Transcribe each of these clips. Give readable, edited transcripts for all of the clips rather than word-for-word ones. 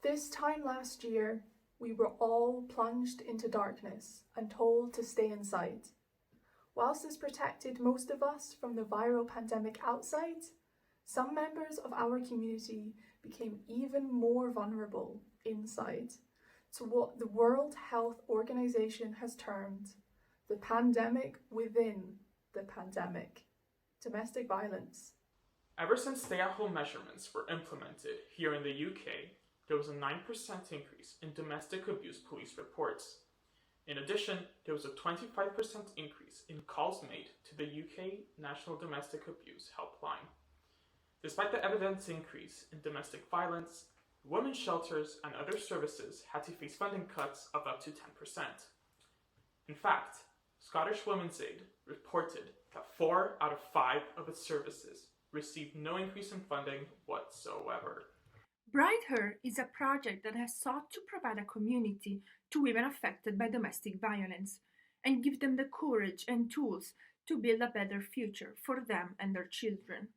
This time last year, we were all plunged into darkness and told to stay inside. Whilst this protected most of us from the viral pandemic outside, some members of our community became even more vulnerable inside to what the World Health Organization has termed the pandemic within the pandemic, domestic violence. Ever since stay-at-home measurements were implemented here in the UK, there was a 9% increase in domestic abuse police reports. In addition, there was a 25% increase in calls made to the UK National Domestic Abuse Helpline. Despite the evident increase in domestic violence, women's shelters and other services had to face funding cuts of up to 10%. In fact, Scottish Women's Aid reported that 4 out of 5 of its services received no increase in funding whatsoever. Brightheart is a project that has sought to provide a community to women affected by domestic violence and give them the courage and tools to build a better future for them and their children.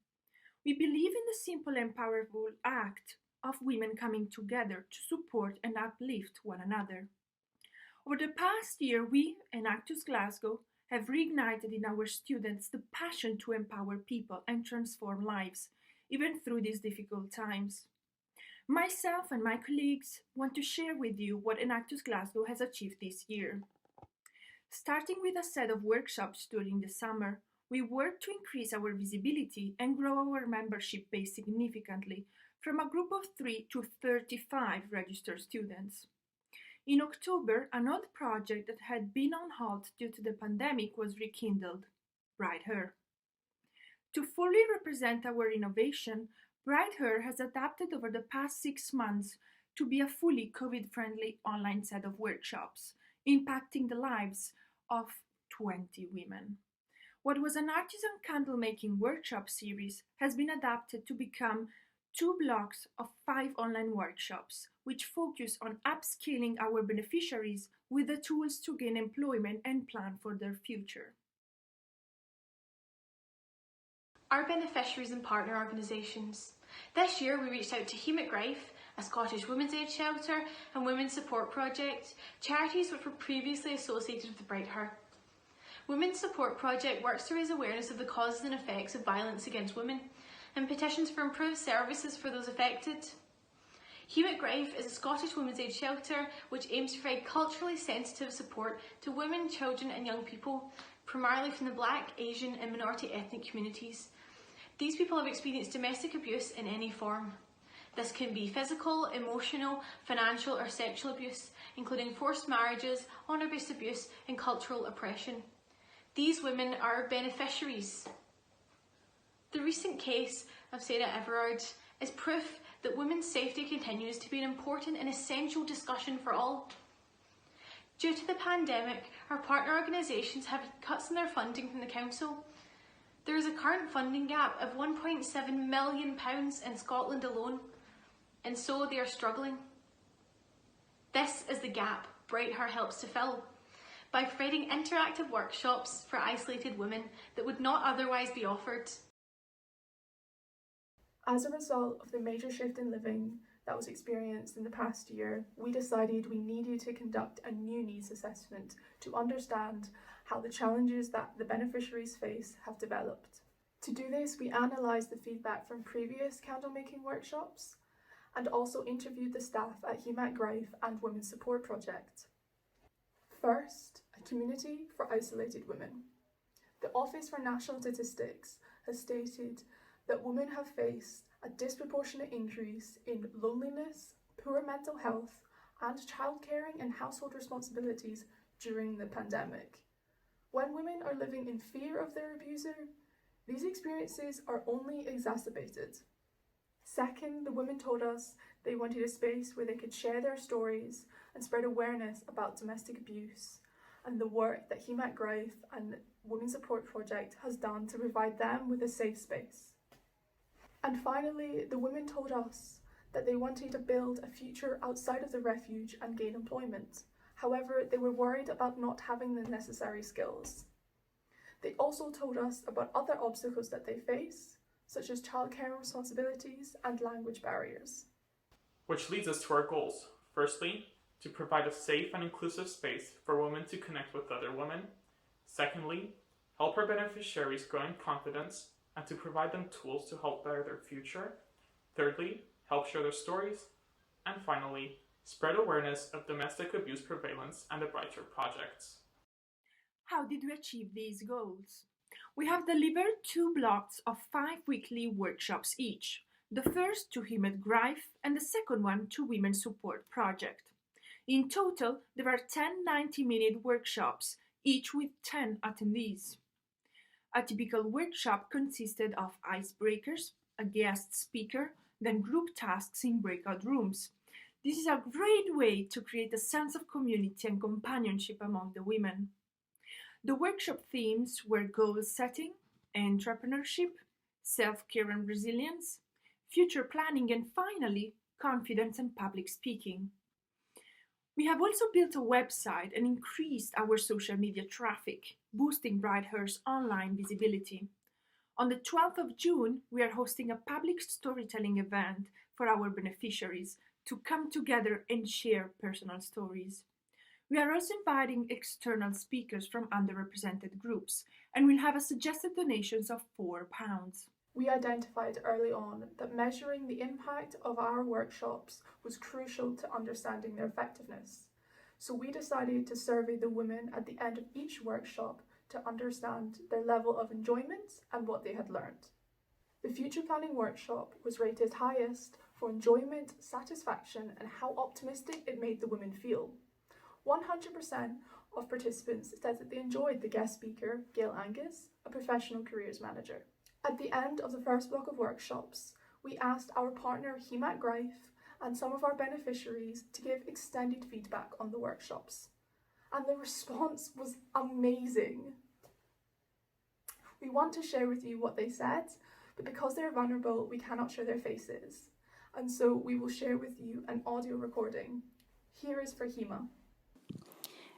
We believe in the simple and powerful act of women coming together to support and uplift one another. Over the past year, we, Enactus Glasgow, have reignited in our students the passion to empower people and transform lives, even through these difficult times. Myself and my colleagues want to share with you what Enactus Glasgow has achieved this year. Starting with a set of workshops during the summer, we worked to increase our visibility and grow our membership base significantly from a group of 3 to 35 registered students. In October, another project that had been on hold due to the pandemic was rekindled, Brightheart. To fully represent our innovation, Brightheart has adapted over the past 6 months to be a fully COVID-friendly online set of workshops, impacting the lives of 20 women. What was an artisan candle-making workshop series has been adapted to become 2 blocks of 5 online workshops, which focus on upskilling our beneficiaries with the tools to gain employment and plan for their future. Our beneficiaries and partner organisations. This year we reached out to Brightheart, a Scottish Women's Aid shelter and Women's Support Project, charities which were previously associated with Brightheart. Women's Support Project works to raise awareness of the causes and effects of violence against women and petitions for improved services for those affected. Brightheart is a Scottish Women's Aid shelter which aims to provide culturally sensitive support to women, children and young people, primarily from the Black, Asian and minority ethnic communities. These people have experienced domestic abuse in any form. This can be physical, emotional, financial or sexual abuse, including forced marriages, honour-based abuse and cultural oppression. These women are our beneficiaries. The recent case of Sarah Everard is proof that women's safety continues to be an important and essential discussion for all. Due to the pandemic, our partner organisations have had cuts in their funding from the Council. There is a current funding gap of £1.7 million in Scotland alone, and so they are struggling. This is the gap Brightheart helps to fill by providing interactive workshops for isolated women that would not otherwise be offered. As a result of the major shift in living that was experienced in the past year, we decided we needed to conduct a new needs assessment to understand how the challenges that the beneficiaries face have developed. To do this, we analysed the feedback from previous candle making workshops and also interviewed the staff at Brightheart and Women's Support Project. First, a community for isolated women. The Office for National Statistics has stated that women have faced a disproportionate increase in loneliness, poor mental health, and childcaring and household responsibilities during the pandemic. When women are living in fear of their abuser, these experiences are only exacerbated. Second, the women told us they wanted a space where they could share their stories and spread awareness about domestic abuse and the work that Brightheart and Women's Support Project has done to provide them with a safe space. And finally, the women told us that they wanted to build a future outside of the refuge and gain employment. However, they were worried about not having the necessary skills. They also told us about other obstacles that they face, such as childcare responsibilities and language barriers. Which leads us to our goals. Firstly, to provide a safe and inclusive space for women to connect with other women. Secondly, help our beneficiaries grow in confidence and to provide them tools to help better their future. Thirdly, help share their stories. And finally, spread awareness of domestic abuse prevalence and the Brightheart projects. How did we achieve these goals? We have delivered 2 blocks of 5 weekly workshops each, the first to Human Grief and the second one to Women Support Project. In total, there are 10 90-minute workshops, each with 10 attendees. A typical workshop consisted of icebreakers, a guest speaker, then group tasks in breakout rooms. This is a great way to create a sense of community and companionship among the women. The workshop themes were goal setting, entrepreneurship, self-care and resilience, future planning, and finally, confidence and public speaking. We have also built a website and increased our social media traffic, boosting Brightheart's online visibility. On the 12th of June, we are hosting a public storytelling event for our beneficiaries to come together and share personal stories. We are also inviting external speakers from underrepresented groups, and we'll have a suggested donations of £4. We identified early on that measuring the impact of our workshops was crucial to understanding their effectiveness. So we decided to survey the women at the end of each workshop to understand their level of enjoyment and what they had learned. The future planning workshop was rated highest for enjoyment, satisfaction, and how optimistic it made the women feel. 100% of participants said that they enjoyed the guest speaker, Gail Angus, a professional careers manager. At the end of the first block of workshops, we asked our partner Human Grief and some of our beneficiaries to give extended feedback on the workshops. And the response was amazing. We want to share with you what they said, but because they're vulnerable, we cannot show their faces. And so we will share with you an audio recording. Here is for Hema.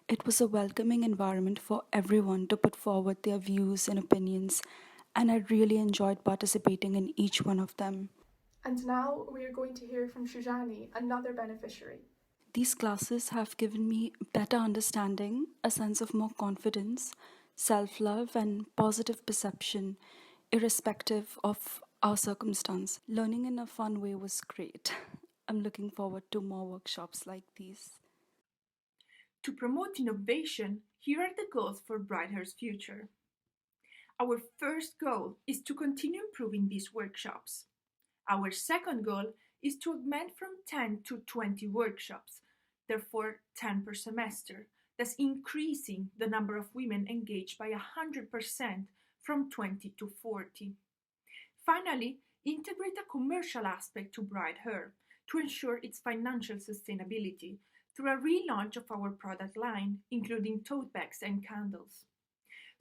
It was a welcoming environment for everyone to put forward their views and opinions, and I really enjoyed participating in each one of them. And now we are going to hear from Shujani, another beneficiary. These classes have given me better understanding, a sense of more confidence, self-love, and positive perception, irrespective of our circumstance. Learning in a fun way was great. I'm looking forward to more workshops like these. To promote innovation, here are the goals for Brightheart's future. Our first goal is to continue improving these workshops. Our second goal is to augment from 10 to 20 workshops, therefore 10 per semester, thus increasing the number of women engaged by 100% from 20 to 40. Finally, integrate a commercial aspect to Brightheart to ensure its financial sustainability through a relaunch of our product line, including tote bags and candles.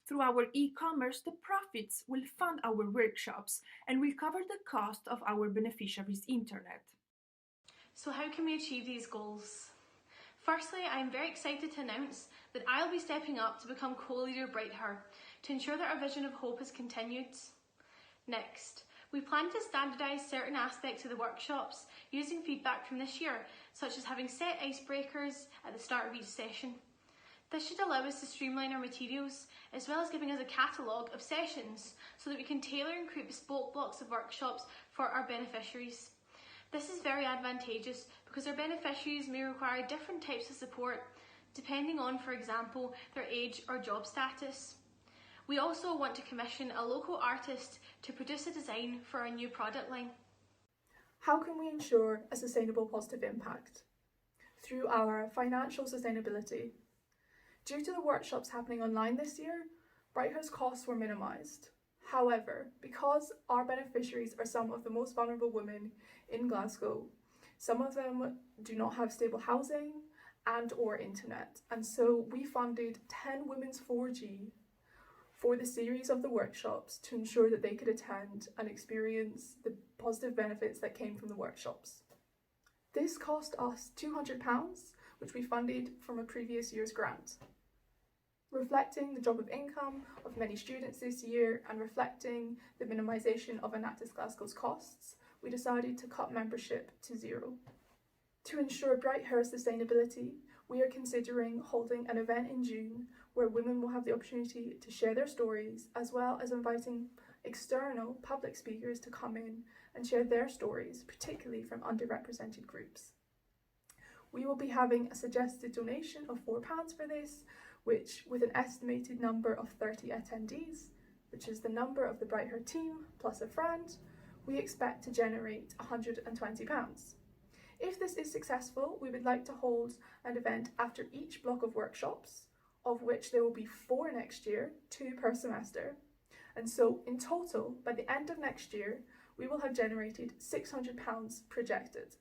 Through our e-commerce, the profits will fund our workshops and will cover the cost of our beneficiaries' internet. So how can we achieve these goals? Firstly, I am very excited to announce that I'll be stepping up to become co-leader of Brightheart to ensure that our vision of hope is continued. Next, we plan to standardise certain aspects of the workshops using feedback from this year, such as having set icebreakers at the start of each session. This should allow us to streamline our materials, as well as giving us a catalogue of sessions so that we can tailor and create bespoke blocks of workshops for our beneficiaries. This is very advantageous because our beneficiaries may require different types of support depending on, for example, their age or job status. We also want to commission a local artist to produce a design for our new product line. How can we ensure a sustainable positive impact? Through our financial sustainability. Due to the workshops happening online this year, Brightheart's costs were minimised. However, because our beneficiaries are some of the most vulnerable women in Glasgow, some of them do not have stable housing and or internet, and so we funded 10 women's 4G for the series of the workshops to ensure that they could attend and experience the positive benefits that came from the workshops. This cost us £200, which we funded from a previous year's grant. Reflecting the drop of income of many students this year and reflecting the minimisation of Enactus Glasgow's costs, we decided to cut membership to 0. To ensure Brightheart sustainability, we are considering holding an event in June where women will have the opportunity to share their stories, as well as inviting external public speakers to come in and share their stories, particularly from underrepresented groups. We will be having a suggested donation of £4 for this, which, with an estimated number of 30 attendees, which is the number of the Brightheart team plus a friend, we expect to generate £120. If this is successful, we would like to hold an event after each block of workshops, of which there will be 4 next year, 2 per semester. And so in total, by the end of next year, we will have generated £600 projected.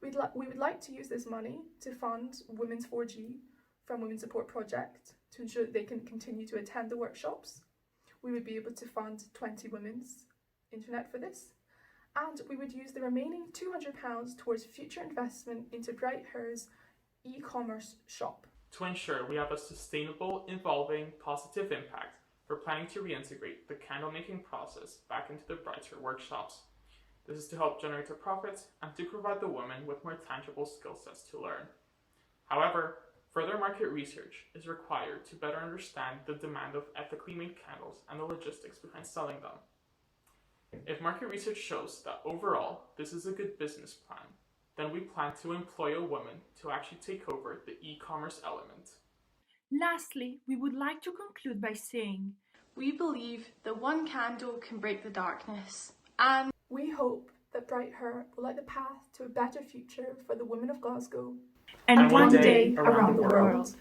We would like to use this money to fund Women's 4G from Women's Support Project to ensure that they can continue to attend the workshops. We would be able to fund 20 Women's Internet for this. And we would use the remaining £200 towards future investment into Brightheart's e-commerce shop. To ensure we have a sustainable, involving, positive impact, we're planning to reintegrate the candle making process back into the Brightheart workshops. This is to help generate a profit and to provide the women with more tangible skill sets to learn. However, further market research is required to better understand the demand of ethically made candles and the logistics behind selling them. If market research shows that overall this is a good business plan, then we plan to employ a woman to actually take over the e-commerce element. Lastly, we would like to conclude by saying, We believe that one candle can break the darkness, and We hope that Brightheart will light the path to a better future for the women of Glasgow and one one day day around the world.